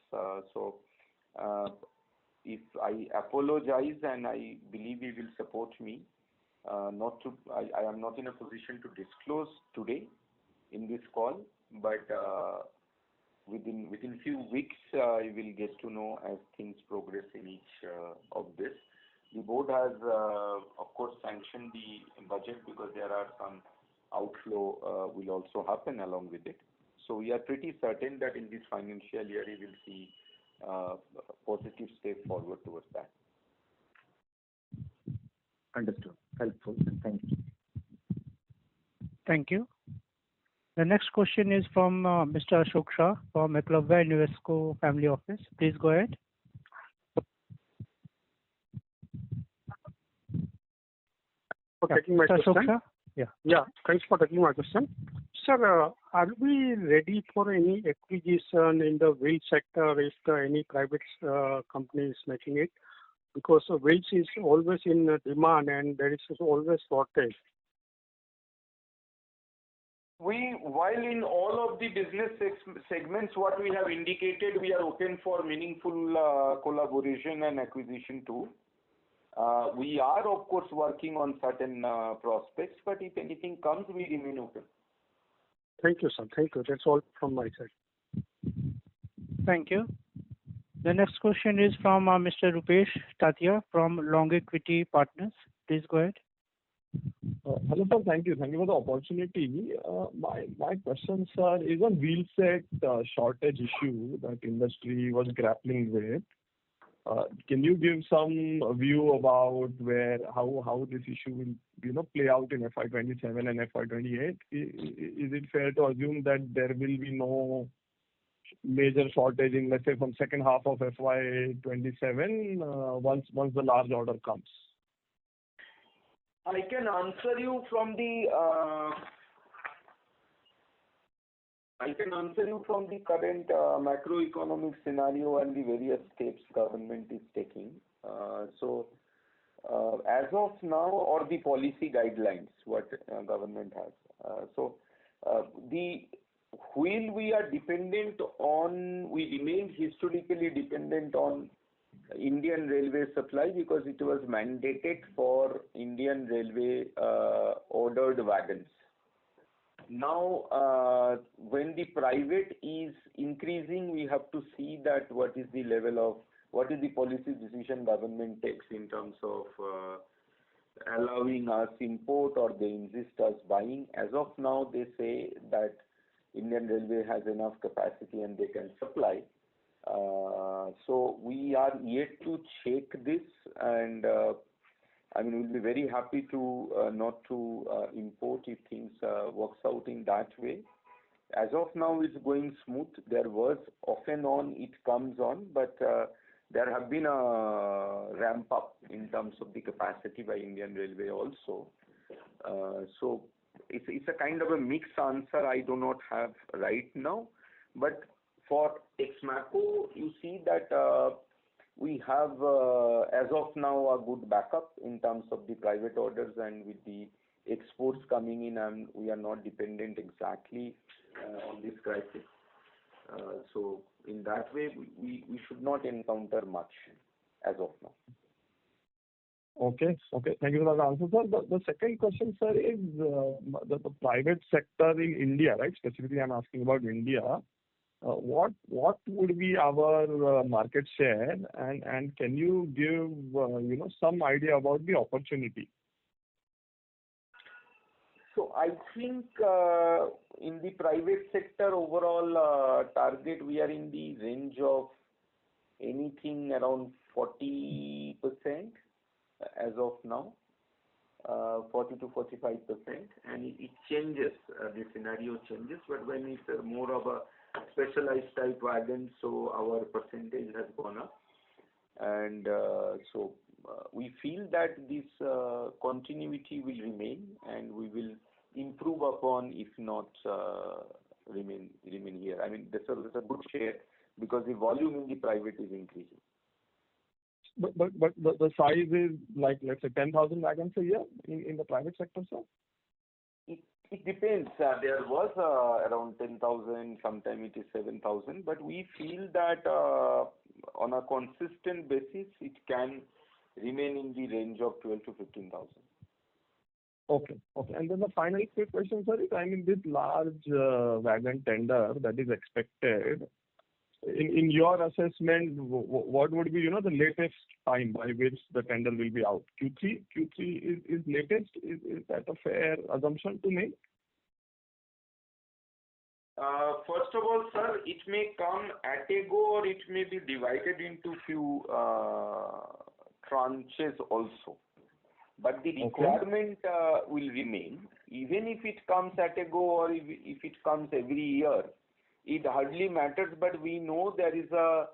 If I apologize, and I believe you will support me, I am not in a position to disclose today in this call, but within few weeks you will get to know as things progress in each of this. The board has of course sanctioned the budget because there are some outflow will also happen along with it. So we are pretty certain that in this financial year we will see positive step forward towards that. Understood. Helpful. Thank you. Thank you. The next question is from Mr. Ashok Shah from Eklabya Invesco Family Office. Please go ahead. For taking my question. Ashok Shah? Yeah, thanks for taking my question. Sir, are we ready for any acquisition in the wheel sector if any private company is making it? Because wheels is always in demand and there is always shortage. While in all of the business segments, what we have indicated, we are open for meaningful collaboration and acquisition too. We are, of course, working on certain prospects, but if anything comes, we remain open. Thank you, sir. Thank you. That's all from my side. Thank you. The next question is from Mr. Rupesh Tatia from Long Equity Partners. Please go ahead. Hello, sir. Thank you. Thank you for the opportunity. My question, sir, is on wheel set shortage issue that industry was grappling with. Can you give some view about how this issue will play out in FY27 and FY28? Is it fair to assume that there will be no major shortage in, let's say, from second half of FY27 once the large order comes? I can answer you from the current macroeconomic scenario and the various steps government is taking. As of now, or the policy guidelines what government has. The wheel we are dependent on, we remain historically dependent on Indian Railway supply because it was mandated for Indian Railway ordered wagons. Now, when the private is increasing, we have to see that what is the policy decision government takes in terms of allowing us import or they insist us buying. As of now, they say that Indian Railway has enough capacity and they can supply. So we are yet to check this, and we'll be very happy to not to import if things works out in that way. As of now, it's going smooth. There was off and on, it comes on, but there have been a ramp up in terms of the capacity by Indian Railway also. So it's a kind of a mixed answer I do not have right now, but for Texmaco, you see that we have, as of now, a good backup in terms of the private orders, and with the exports coming in, and we are not dependent exactly on this crisis. So in that way, we should not encounter much as of now. Okay. Thank you for that answer, sir. The second question, sir, is the private sector in India, right? Specifically, I'm asking about India. What would be our market share, and can you give some idea about the opportunity? So I think in the private sector overall target, we are in the range of anything around 40% as of now, 40 to 45%, and it changes. The scenario changes, but when it's more of a specialized type wagon, so our percentage has gone up, and so we feel that this continuity will remain, and we will improve upon, if not remain here. I mean, that's a good share because the volume in the private is increasing. But the size is like, let's say, 10,000 wagons a year in the private sector, sir? It depends. There was around 10,000, sometime it is 7,000, but we feel that on a consistent basis, it can remain in the range of 12 to 15,000. Okay. And then the final quick question, sir, is, this large wagon tender that is expected, in your assessment, what would be, the latest time by which the tender will be out? Q3 is latest. Is that a fair assumption to make? First of all, sir, it may come at a go, or it may be divided into few tranches also. But the requirement will remain. Even if it comes at a go, or if it comes every year, it hardly matters, but we know there is a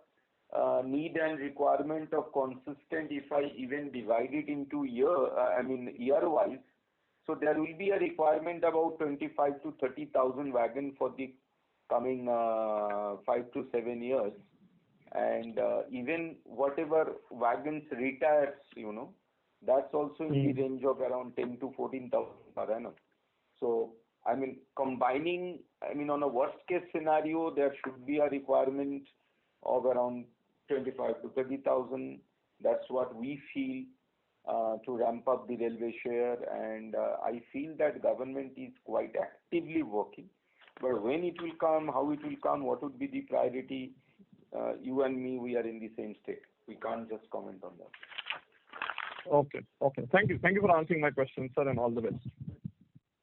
need and requirement of consistent. If I even divide it into year-wise, so there will be a requirement about 25 to 30,000 wagons for the coming 5 to 7 years, and even whatever wagons retires, that's also in the range of around 10 to 14,000 per annum. So combining, on a worst case scenario, there should be a requirement of around 25 to 30,000. That's what we feel to ramp up the railway share, and I feel that government is quite actively working. But when it will come, how it will come, what would be the priority, you and me, we are in the same state. We can't just comment on that. Okay. Thank you for answering my question, sir, and all the best.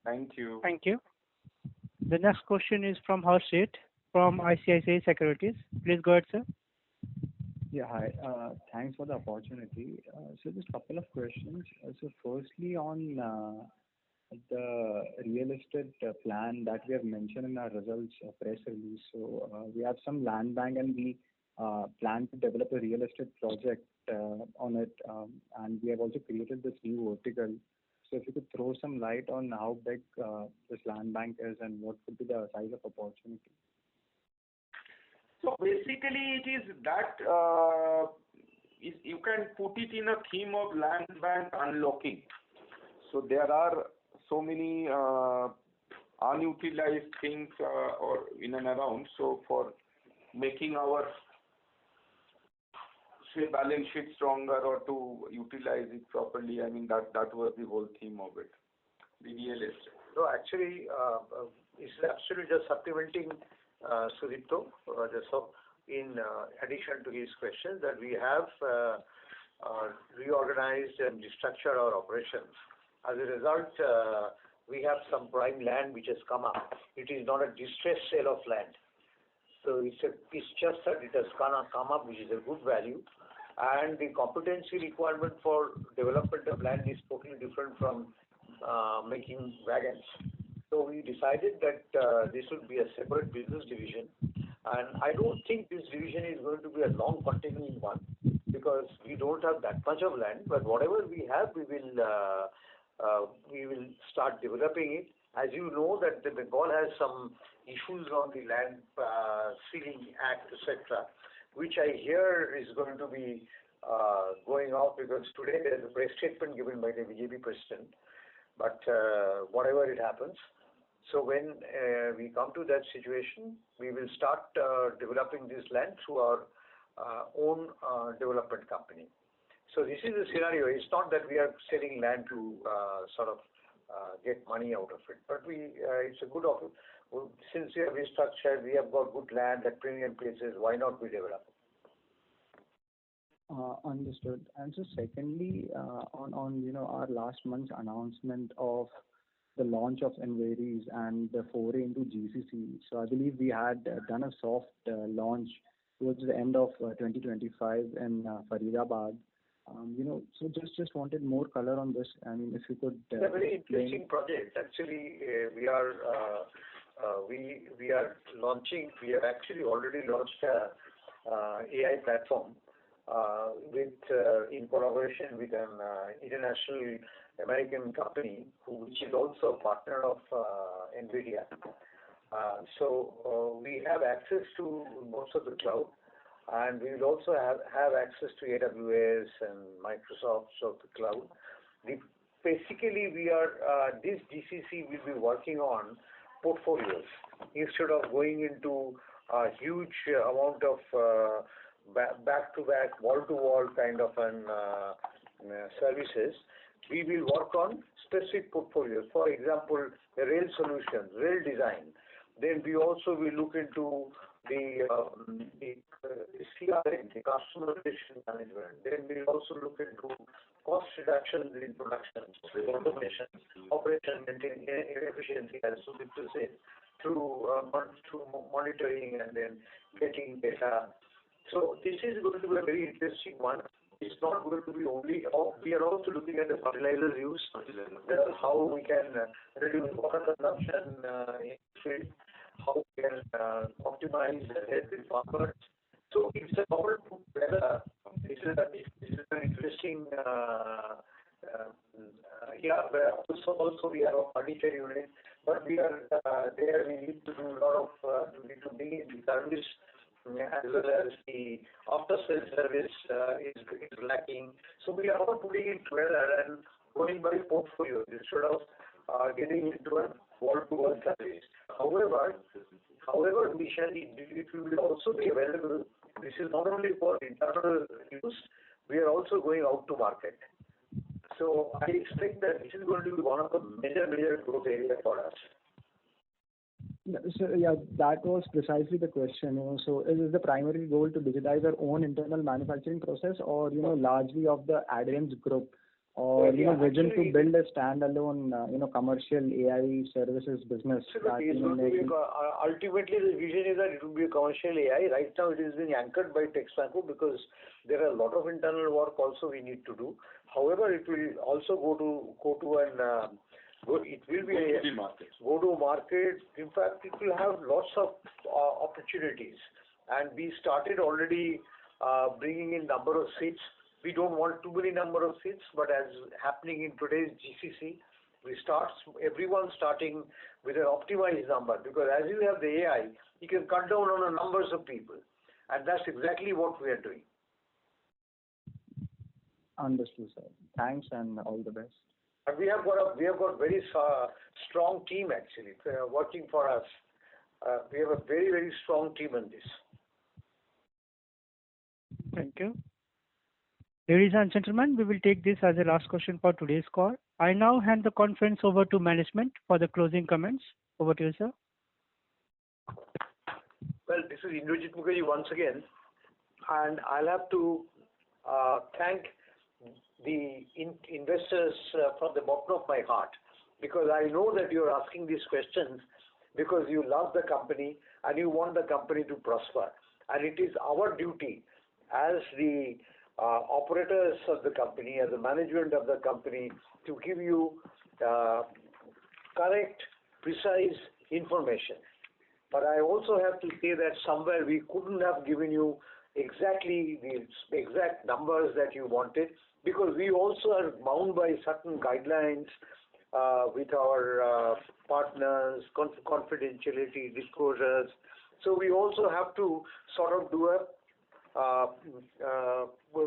Thank you. Thank you. The next question is from Harshit from ICICI Securities. Please go ahead, sir. Yeah, hi. Thanks for the opportunity. So just a couple of questions. So firstly, on the real estate plan that we have mentioned in our results press release. So we have some land bank, and we plan to develop a real estate project on it, and we have also created this new vertical. So if you could throw some light on how big this land bank is and what could be the size of opportunity. So basically, it is that you can put it in a theme of land bank unlocking. So there are so many unutilized things or in and around. So for making our say, balance sheet stronger or to utilize it properly. I mean, that was the whole theme of it, the real estate. No, actually, it's absolutely just supplementing Sudipto. So in addition to his questions, that we have reorganized and restructured our operations. As a result, we have some prime land which has come up. It is not a distressed sale of land. So it's just that it has come up, which is a good value. And the competency requirement for development of land is totally different from making wagons. So we decided that this would be a separate business division. And I don't think this division is going to be a long continuing one because we don't have that much of land. But whatever we have, we will start developing it. As you know, that the Bengal has some issues on the land ceiling act, etc., which I hear is going to be going out because today there is a press statement given by the BJP president. But whatever it happens, so when we come to that situation, we will start developing this land through our own development company. So this is the scenario. It's not that we are selling land to sort of get money out of it, but it's a good offer. Since we have restructured, we have got good land at premium places. Why not we develop? Understood. And so secondly, on our last month's announcement of the launch of Enveries and the foray into GCC. So I believe we had done a soft launch towards the end of 2025 in Faridabad. So just wanted more color on this. I mean, if you could. It's a very interesting project. Actually, we are launching. We have actually already launched a AI platform in collaboration with an international American company which is also a partner of NVIDIA. So we have access to most of the cloud. And we will also have access to AWS and Microsoft of the cloud. Basically, this GCC will be working on portfolios instead of going into a huge amount of back-to-back, wall-to-wall kind of services. We will work on specific portfolios. For example, the rail solutions, rail design. Then we also will look into the CRM, the customer relation management. Then we also look into cost reductions in production, automation, operation maintenance, efficiency, as Sudipto said, through monitoring and then getting data. So this is going to be a very interesting one. It's not going to be only. We are also looking at the fertilizer use, how we can reduce water consumption in field, how we can optimize the health of farmers. So it's a all put together. This is an interesting. Also we have a furniture unit, but we are there. We need to do a lot of. We need to bring in the service as well as the after-sales service is lacking. So we are all putting it together and going by portfolio instead of getting into a wall-to-wall service. However, it will also be available. This is not only for internal use, we are also going out to market. So I expect that this is going to be one of the major growth areas for us. So yeah, that was precisely the question. So is the primary goal to digitize our own internal manufacturing process, or largely of the Adrian's group, or vision to build a standalone commercial AI services business? Ultimately, the vision is that it will be a commercial AI. Right now, it is being anchored by Texmaco because there are a lot of internal work also we need to do. However, it will also go to market. In fact, it will have lots of opportunities. And we started already bringing in number of seats. We don't want too many number of seats, but as happening in today's GCC, everyone starting with an optimized number, because as you have the AI, you can cut down on the numbers of people. And that's exactly what we are doing. Understood, sir. Thanks and all the best. And we have got very strong team actually working for us. We have a very strong team in this. Thank you. Ladies and gentlemen, we will take this as the last question for today's call. I now hand the conference over to management for the closing comments. Over to you, sir. Well, this is Indrajit Mukherjee once again, and I'll have to thank the investors from the bottom of my heart, because I know that you're asking these questions because you love the company and you want the company to prosper. And it is our duty as the operators of the company, as the management of the company, to give you correct, precise information. But I also have to say that somewhere we couldn't have given you exactly the exact numbers that you wanted, because we also are bound by certain guidelines with our partners, confidentiality, disclosures. So we also have to sort of do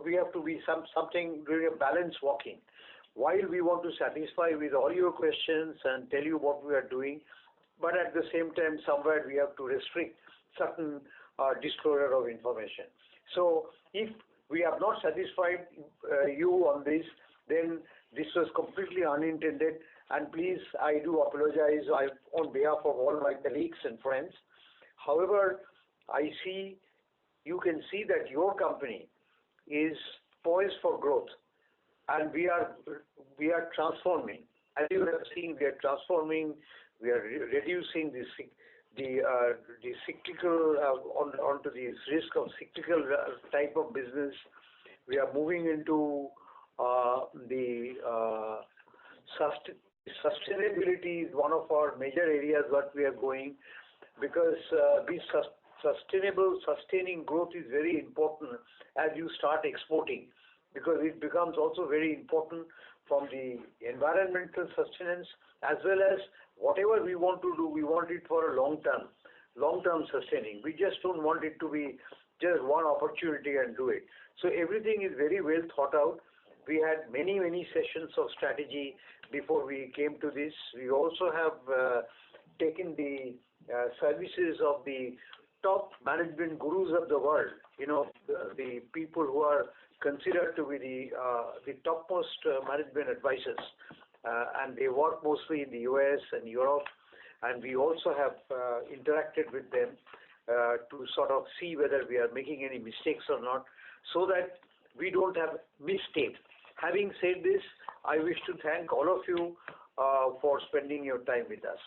we have to be something doing a balance walking. While we want to satisfy with all your questions and tell you what we are doing, but at the same time, somewhere we have to restrict certain disclosure of information. So if we have not satisfied you on this, then this was completely unintended. And please, I do apologize on behalf of all my colleagues and friends. However, you can see that your company is poised for growth, and we are transforming. As you have seen, we are transforming. We are reducing the cyclical onto the risk of cyclical type of business. We are moving into the sustainability is one of our major areas what we are going, because this sustaining growth is very important as you start exporting, because it becomes also very important from the environmental sustenance, as well as whatever we want to do, we want it for a long term sustaining. We just don't want it to be just one opportunity and do it. So everything is very well thought out. We had many sessions of strategy before we came to this. We also have taken the services of the top management gurus of the world, the people who are considered to be the topmost management advisors, and they work mostly in the US and Europe, and we also have interacted with them to sort of see whether we are making any mistakes or not, so that we don't have mistakes. Having said this, I wish to thank all of you for spending your time with us.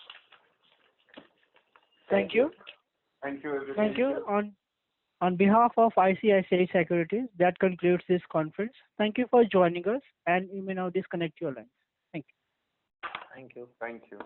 Thank you. Thank you, everybody. Thank you. On behalf of ICICI Securities, that concludes this conference. Thank you for joining us, and you may now disconnect your lines. Thank you. Thank you. Thank you.